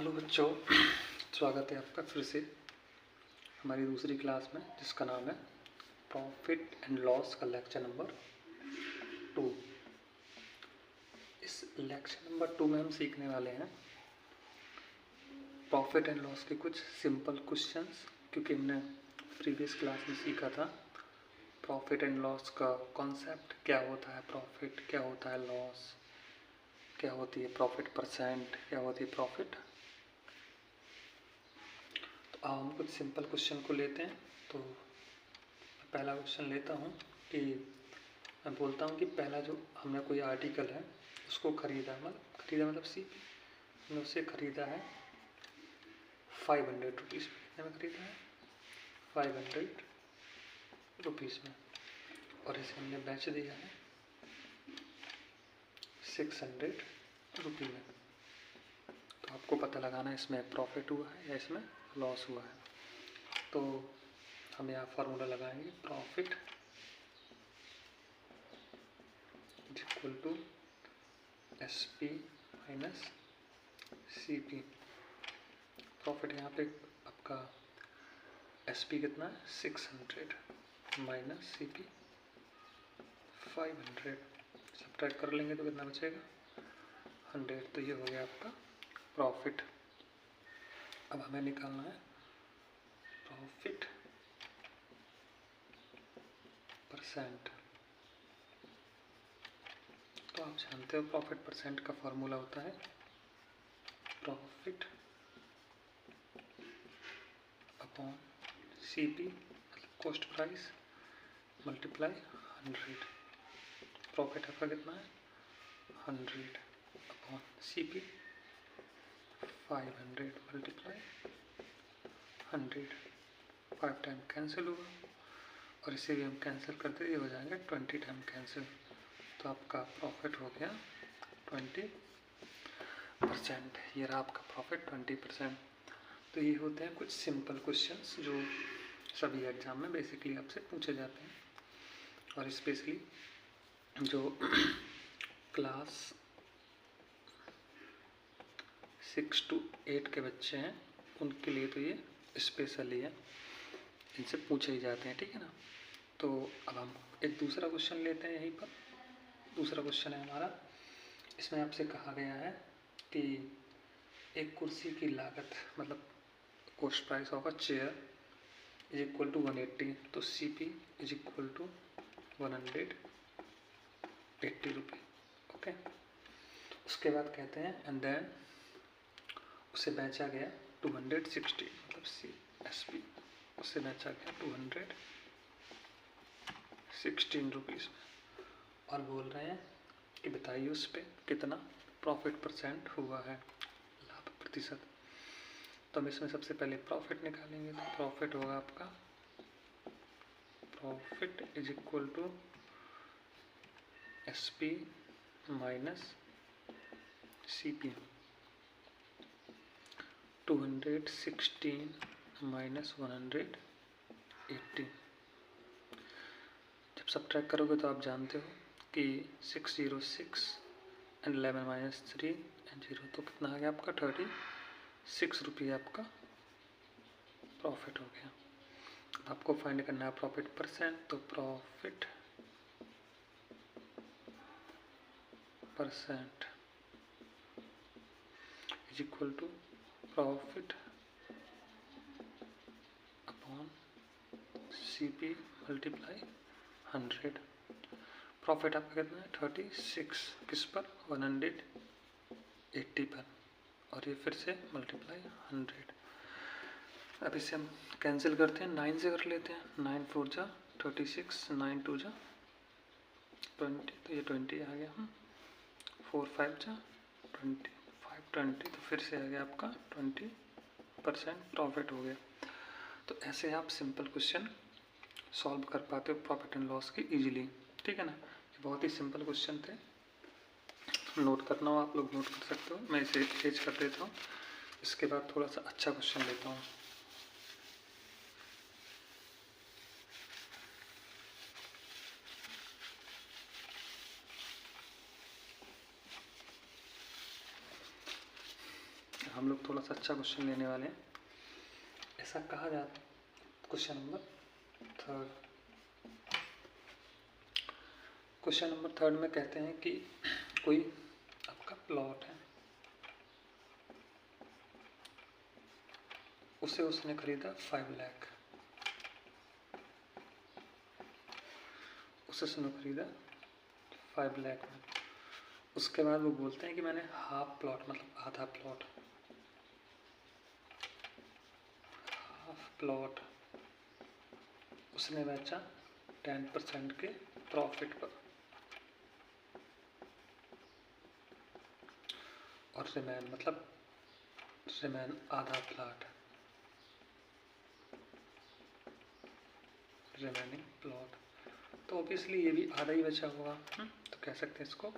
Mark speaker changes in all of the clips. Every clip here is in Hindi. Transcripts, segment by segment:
Speaker 1: हेलो बच्चों, स्वागत है आपका फिर से हमारी दूसरी क्लास में, जिसका नाम है प्रॉफिट एंड लॉस का लेक्चर नंबर 2। इस लेक्चर नंबर 2 में हम सीखने वाले हैं प्रॉफिट एंड लॉस के कुछ सिंपल क्वेश्चंस, क्योंकि हमने प्रीवियस क्लास में सीखा था प्रॉफिट एंड लॉस का कॉन्सेप्ट, क्या होता है प्रॉफिट, क्या होता है लॉस, क्या होती है प्रॉफिट परसेंट, क्या होती है प्रॉफिट। हम कुछ सिंपल क्वेश्चन को लेते हैं। तो पहला क्वेश्चन लेता हूँ कि मैं बोलता हूँ कि पहला जो हमने कोई आर्टिकल है उसको खरीदा मतलब हमने उसे खरीदा है 500 रुपीज़ में। कितने में खरीदा है? 500 रुपीज़ में। और इसे हमने बेच दिया है 600 रुपये में। तो आपको पता लगाना है इसमें प्रॉफिट हुआ है या इसमें लॉस हुआ है। तो हम यहाँ फार्मूला लगाएंगे, profit equal to SP minus CP। Profit यहाँ पे आपका SP कितना है 600 माइनस CP 500। सब्ट्रैक्ट कर लेंगे तो कितना बचेगा 100। तो ये हो गया आपका प्रॉफिट। अब हमें निकालना है प्रॉफिट परसेंट। तो आप जानते हो प्रॉफिट परसेंट का फॉर्मूला होता है प्रॉफिट अपॉन CP मतलब कॉस्ट प्राइस मल्टीप्लाई 100। प्रॉफिट आपका कितना है 100 upon CP 500 multiply 100। 5 time cancel हुआ और इसे भी हम कैंसिल करते ये हो जाएंगे 20 टाइम कैंसिल। तो आपका प्रॉफिट हो गया 20%। ये रहा आपका प्रॉफिट 20%। तो ये होते हैं कुछ सिंपल क्वेश्चंस जो सभी एग्जाम में बेसिकली आपसे पूछे जाते हैं। और स्पेशली जो क्लास 6 to 8 के बच्चे हैं उनके लिए तो ये स्पेशली है, इनसे पूछे ही जाते हैं, ठीक है ना। तो अब हम एक दूसरा क्वेश्चन लेते हैं। यहीं पर दूसरा क्वेश्चन है हमारा। इसमें आपसे कहा गया है कि एक कुर्सी की लागत मतलब cost price of a chair is equal to 180। तो CP इज इक्वल टू 180 रुपये। ओके। उसके बाद कहते हैं एंड देन उसे बेचा गया 260 मतलब SP उसे बेचा गया 216 रुपीज़ में। और बोल रहे हैं कि बताइए उस पर कितना प्रॉफिट परसेंट हुआ है, लाभ प्रतिशत। तो हम इसमें सबसे पहले प्रॉफिट निकालेंगे। तो प्रॉफिट होगा आपका profit is equal to SP minus CP। 216 minus 180। जब सब्ट्रैक्ट करोगे तो आप जानते हो कि 606 एंड 11 माइनस 3 एंड 0, तो कितना आ गया आपका 36 रुपये आपका प्रॉफिट हो गया। अब आपको फाइंड करना है प्रॉफिट परसेंट। तो profit percent is equal to profit upon CP multiply 100। Profit आपका कितना है 36 किस पर 180 पर, और ये फिर से मल्टीप्लाई 100। अब इसे हम कैंसिल करते हैं, 9 से कर लेते हैं। 9 4 जा 36, 9 2 जा 20, तो ये 20 आ गया। 4 5 जा 20, 5 20, तो फिर से आ गया आपका 20% प्रॉफिट हो गया। तो ऐसे आप सिंपल क्वेश्चन सॉल्व कर पाते हो प्रॉफिट एंड लॉस की इजीली, ठीक है ना। ये बहुत ही सिंपल क्वेश्चन थे। नोट करना हो आप लोग नोट कर सकते हो, मैं इसे चेंज कर देता हूँ। इसके बाद थोड़ा सा अच्छा क्वेश्चन लेता हूँ। हम लोग थोड़ा सा अच्छा क्वेश्चन लेने वाले हैं। ऐसा कहा जाता, क्वेश्चन नंबर 3 में कहते हैं कि कोई आपका प्लॉट है, उसे उसने खरीदा 5 लाख, उसने खरीदा 5 लाख में। उसके बाद वो बोलते हैं कि मैंने हाफ प्लॉट मतलब आधा प्लॉट, हाफ प्लॉट उसने बेचा 10% के प्रॉफिट पर, और रिमेन मतलब रिमेन आधा प्लॉट, रिमेनिंग प्लॉट, तो ऑब्वियसली ये भी आधा ही बचा होगा। तो कह सकते हैं इसको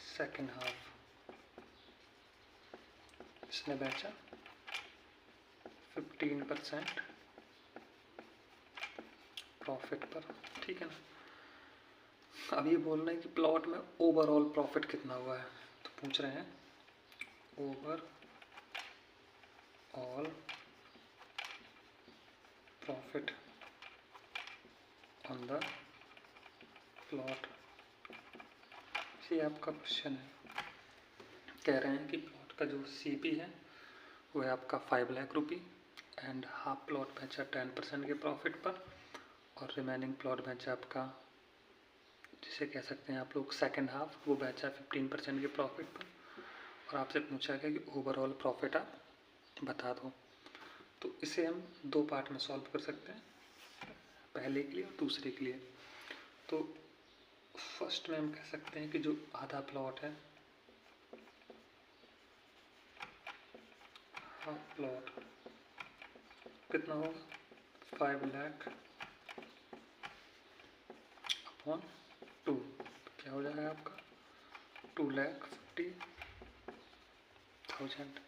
Speaker 1: सेकेंड हाफ। इसने बेचा 15% प्रॉफिट पर, ठीक है ना। अब ये बोल रहे हैं कि प्लॉट में ओवरऑल प्रॉफिट कितना हुआ है, तो पूछ रहे हैं overall profit on the plot. ये आपका क्वेश्चन है। कह रहे हैं कि प्लॉट का जो सीपी है वो है आपका 5 लाख रुपये एंड हाफ प्लॉट बेचा 10% के प्रॉफिट पर, और रिमेनिंग प्लॉट बेचा आपका, जिसे कह सकते हैं आप लोग सेकेंड हाफ, वो बेचा 15% के प्रॉफिट पर, और आपसे पूछा गया कि ओवरऑल प्रॉफिट आप बता दो। तो इसे हम 2 पार्ट में सॉल्व कर सकते हैं, पहले के लिए और दूसरे के लिए। तो फर्स्ट में हम कह सकते हैं कि जो आधा प्लॉट है, हाफ प्लॉट कितना होगा 5 लाख अपॉन 2, क्या हो जाएगा आपका 2,50,000।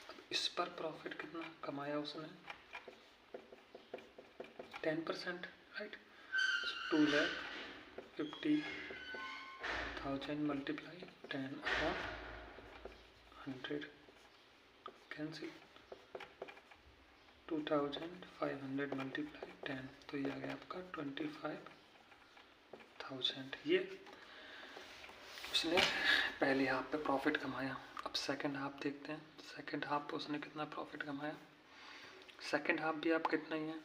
Speaker 1: अब इस पर प्रॉफिट कितना कमाया उसने 10%, right. 2,50,000 multiply 10 upon 100, cancel 2,500 multiply 10, तो ये आ गया आपका 25,000। ये उसने पहले हाफ पे प्रॉफिट कमाया। अब सेकंड हाफ देखते हैं, सेकंड हाफ पे उसने कितना प्रॉफिट कमाया। सेकंड हाफ भी आप कितना ही है,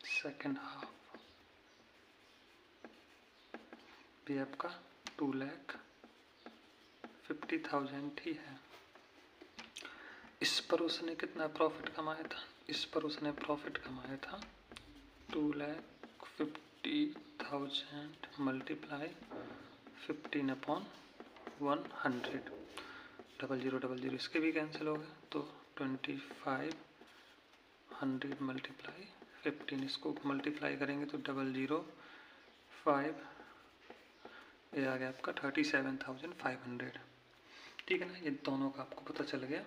Speaker 1: सेकंड हाफ भी आपका 2,50,000 ही है। इस पर उसने कितना प्रॉफिट कमाया था, इस पर उसने प्रॉफिट कमाया था 2,50,000 मल्टीप्लाई 15 अपॉन 100, 0000 इसके भी कैंसिल हो गए, तो 2500 मल्टीप्लाई 15, इसको मल्टीप्लाई करेंगे तो 005, ये आ गया आपका 37,500, ठीक है ना। ये दोनों का आपको पता चल गया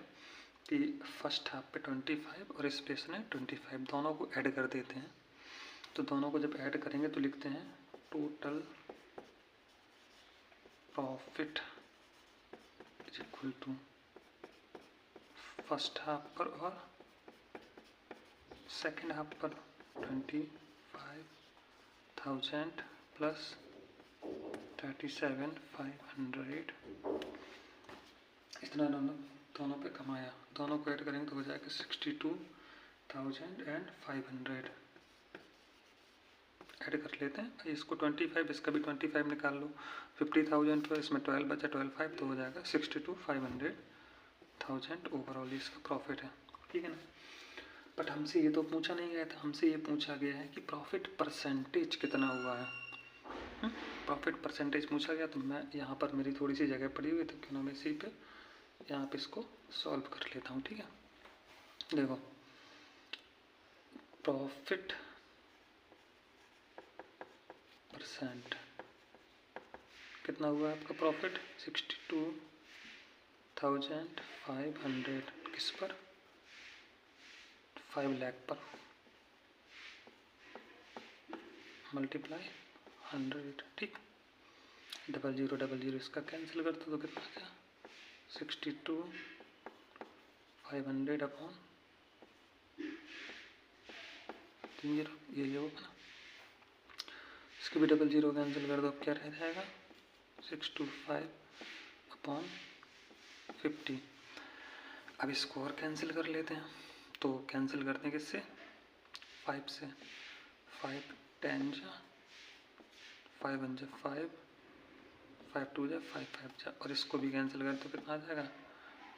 Speaker 1: कि फर्स्ट हाफ पे 25 और इस पे इसने 25, दोनों को ऐड कर देते हैं। तो दोनों को जब ऐड करेंगे तो लिखते हैं total profit is equal to first half पर और सेकेंड हाफ पर 25,000 प्लस 37,500, इतना दोनों पे कमाया। दोनों को ऐड करेंगे तो हो जाएगा 62,500। ऐड कर लेते हैं, इसको 25, इसका भी 25 निकाल लो, 50,000 तो इसमें 12 बचा, 12,5 तो हो जाएगा 62,500,000 ओवरऑल इसका प्रॉफिट है, ठीक है ना। बट हमसे ये तो पूछा नहीं गया था, हमसे ये पूछा गया है कि प्रॉफिट परसेंटेज कितना हुआ है। प्रॉफिट परसेंटेज पूछा गया, तो मैं यहाँ पर मेरी थोड़ी सी जगह पड़ी हुई, तो क्यों ना मैं इसी पे यहाँ पे इसको सॉल्व कर लेता हूँ, ठीक है। देखो प्रॉफिट परसेंट कितना हुआ है आपका प्रॉफिट 62,500, किस पर 5 लाख पर, मल्टीप्लाई 100, ठीक। 00 इसका कैंसिल कर दो तो कितना क्या 62 500 अपॉन 30 ये होगा ना। इसके भी 00 कैंसिल कर दो, अब क्या रह जाएगा 625 अपॉन 50। अब इसको और कैंसिल कर लेते हैं, तो कैंसिल करते हैं किससे 5 से, 5 10 जा 5 1 जा 5 5 2 जा 5 5 जा, और इसको भी कैंसिल कर तो कितना आ जाएगा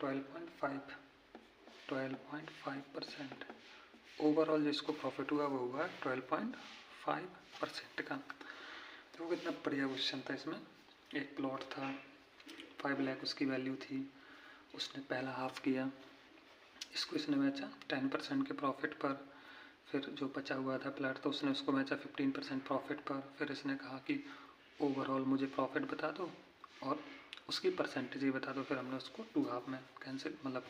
Speaker 1: 12.5%। ओवरऑल जिसको प्रॉफिट हुआ वो हुआ 12.5% का। तो कितना बढ़िया क्वेश्चन था। इसमें एक प्लॉट था 5 लाख उसकी वैल्यू थी, उसने पहला हाफ किया, इसको इसने बेचा 10% के प्रॉफिट पर, फिर जो बचा हुआ था प्लॉट तो उसने उसको बेचा 15% प्रॉफिट पर। फिर इसने कहा कि ओवरऑल मुझे प्रॉफिट बता दो और उसकी परसेंटेज ही बता दो। फिर हमने उसको 2 हाफ में कैंसिल मतलब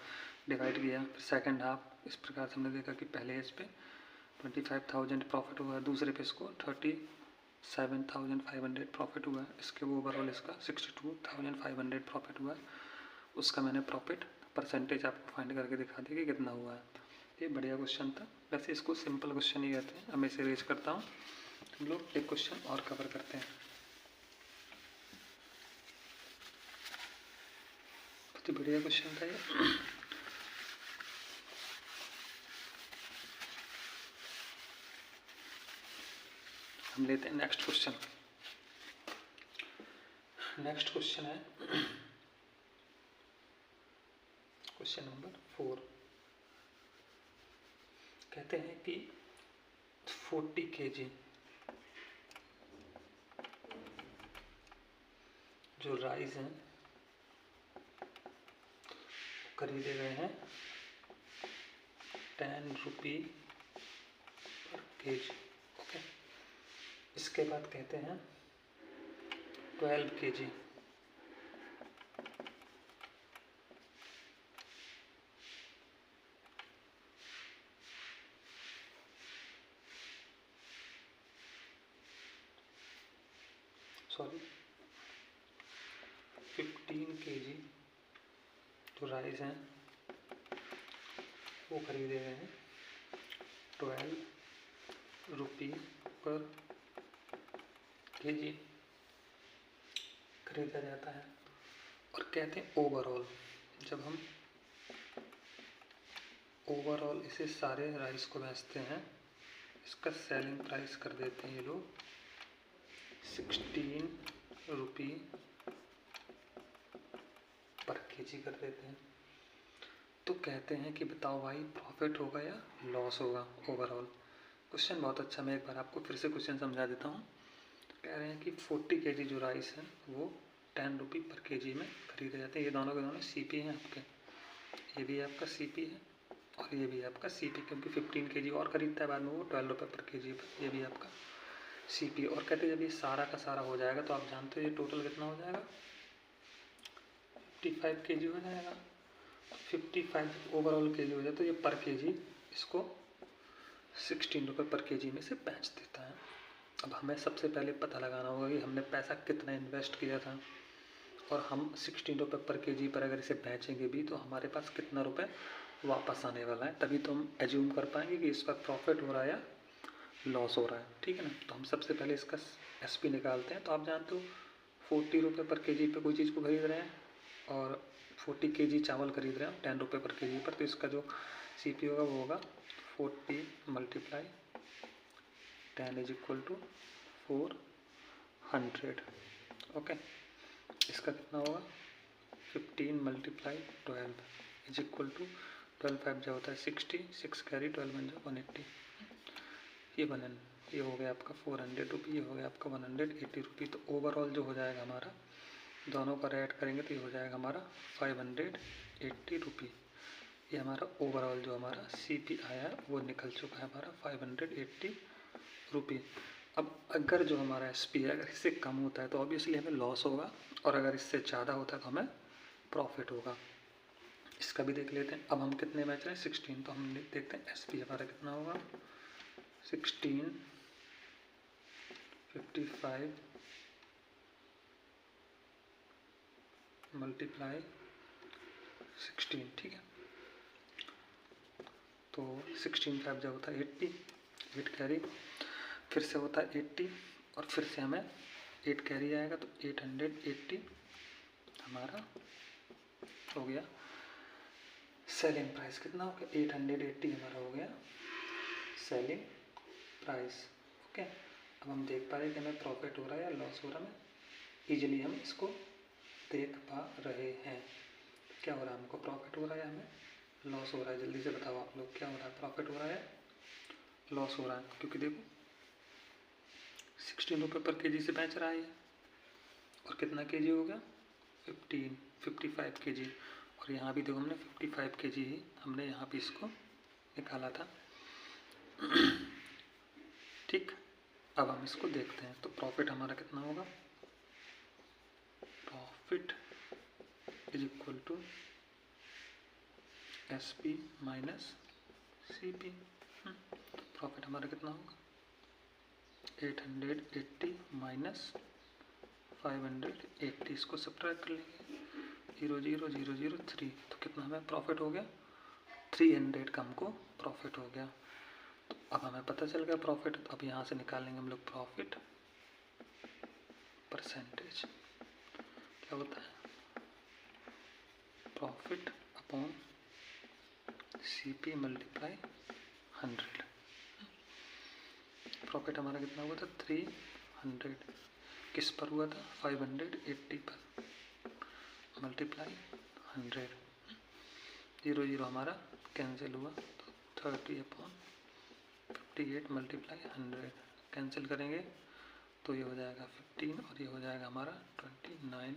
Speaker 1: डिवाइड किया। फिर सेकंड हाफ इस प्रकार से हमने देखा कि पहले इस पे 25,000 प्रॉफिट हुआ, दूसरे पे इसको 37,500 प्रॉफिट हुआ, इसके ओवरऑल इसका 62,500 प्रॉफिट हुआ। उसका मैंने प्रॉफिट परसेंटेज आपको फाइंड करके दिखा दी कि कितना हुआ है। ये बढ़िया क्वेश्चन था। वैसे इसको सिंपल क्वेश्चन ही कहते हैं। अब मैं इसे रेज करता हूँ, हम लोग एक क्वेश्चन और कवर करते हैं। बहुत ही बढ़िया क्वेश्चन था ये। हम लेते हैं नेक्स्ट क्वेश्चन। नेक्स्ट क्वेश्चन है क्वेश्चन नंबर 4। कहते हैं कि 40 kg जो राइस हैं खरीदे गए हैं 10 रुपये पर kg। ओके, इसके बाद कहते हैं 12 kg सॉरी 15 kg जो राइस हैं वो खरीदे गए हैं 12 रुपये पर kg खरीदा जाता है। और कहते हैं ओवरऑल, जब हम ओवरऑल इसे सारे राइस को बेचते हैं, इसका सेलिंग प्राइस कर देते हैं ये लोग 16 रुपये पर केजी कर देते हैं। तो कहते हैं कि बताओ भाई प्रॉफिट होगा या लॉस होगा ओवरऑल। क्वेश्चन बहुत अच्छा, मैं एक बार आपको फिर से क्वेश्चन समझा देता हूँ। कह रहे हैं कि 40 kg जो राइस है वो 10 रुपये पर केजी में खरीदे जाते हैं। ये दोनों के दोनों सीपी हैं आपके, ये भी आपका सीपी है और ये भी आपका सीपी, क्योंकि 15 kg और खरीदता है बाद में वो 12 रुपये पर केजी पर, ये भी आपका सीपी। और कहते हैं जब ये सारा का सारा हो जाएगा तो आप जानते हो ये टोटल कितना हो जाएगा 55 kg हो जाएगा। 55 ओवरऑल केजी हो जाए तो ये पर केजी इसको 16 रुपये पर केजी में से बेच देता है। अब हमें सबसे पहले पता लगाना होगा कि हमने पैसा कितना इन्वेस्ट किया था और हम 16 रुपये पर केजी पर अगर इसे बेचेंगे भी तो हमारे पास कितना रुपए वापस आने वाला है, तभी तो हम एज्यूम कर पाएंगे कि इस पर प्रॉफिट हो रहा है या लॉस हो रहा है। ठीक है ना। तो हम सबसे पहले इसका एसपी निकालते हैं। तो आप जानते हो 40 रुपये पर केजी पे कोई चीज़ को खरीद रहे हैं और 40 kg चावल खरीद रहे हैं 10 रुपये पर केजी पर, तो इसका जो सीपी होगा वो होगा 40 × 10 इज इक्वल टू 400। ओके, इसका कितना होगा 15 × 12 इज इक्वल टू 12 5 जो होता है 60, 6 कैरी 12 1 180। ये हो गया आपका 400 रुपये, ये हो गया आपका 180 रुपये। तो ओवरऑल जो हो जाएगा हमारा, दोनों का रेट करेंगे तो ये हो जाएगा हमारा 580 रुपये। ये हमारा ओवरऑल जो हमारा सीपी आया वो निकल चुका है हमारा 580 रुपये। अब अगर जो हमारा एसपी है अगर इससे कम होता है तो ऑब्वियसली हमें लॉस होगा, और अगर इससे ज़्यादा होता है तो हमें प्रॉफिट होगा। इसका भी देख लेते हैं। अब हम कितने बेच रहे हैं 16, तो हम देखते हैं एसपी हमारा कितना होगा 16 55 मल्टीप्लाई 16, ठीक है। तो 16 5 जब होता है 80, 8 कैरी, फिर से होता है 80 और फिर से हमें 8 कैरी आएगा, तो 880 हमारा हो गया सेलिंग प्राइस। कितना हो गया? 880 हमारा हो गया सेलिंग प्राइस। ओके, अब हम देख पा रहे हैं कि हमें प्रॉफिट हो रहा है या लॉस हो रहा है। इजीली हम इसको देख पा रहे हैं। क्या हो रहा है? हमको प्रॉफिट हो रहा है या हमें लॉस हो रहा है? जल्दी से बताओ आप लोग, क्या हो रहा है? प्रॉफिट हो रहा है, लॉस हो रहा है? क्योंकि देखो 16 रुपये पर केजी से बेच रहा है ये, और कितना केजी हो गया? 55 केजी। और यहाँ भी देखो हमने 55 केजी ही हमने यहाँ पे इसको निकाला था। ठीक, अब हम इसको देखते हैं। तो प्रॉफिट हमारा कितना होगा? Profit is equal to SP minus CP। Profit हमारा कितना होगा? 880 माइनस 580, इसको सब्ट्रैक्ट कर लेंगे, 0 0 0 0 3, तो कितना हमें प्रॉफिट हो गया? 300 का हमको प्रॉफिट हो गया। तो अब हमें पता चल गया प्रॉफिट। अब यहाँ से निकालेंगे हम लोग प्रॉफिट परसेंटेज। क्या होता है? Profit upon CP multiply 100। Profit हमारा कितना हुआ था? 300। किस पर हुआ था? 580 पर, मल्टीप्लाई 100। 0 0 हमारा कैंसिल हुआ, तो 30/58 मल्टीप्लाई 100 कैंसिल करेंगे तो ये हो जाएगा 15 और ये हो जाएगा हमारा 29।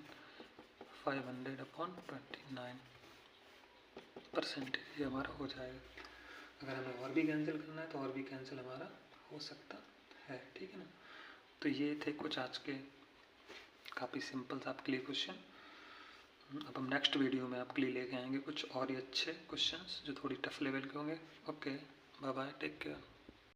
Speaker 1: 500/29 परसेंटेज ये हमारा हो जाएगा। अगर हमें और भी कैंसिल करना है तो और भी कैंसिल हमारा हो सकता है, ठीक है ना। तो ये थे कुछ आज के काफ़ी सिंपल सा आपके लिए क्वेश्चन। अब हम नेक्स्ट वीडियो में आपके लिए लेके आएंगे कुछ और ही अच्छे क्वेश्चंस जो थोड़ी टफ लेवल के होंगे। Okay, bye bye, take care.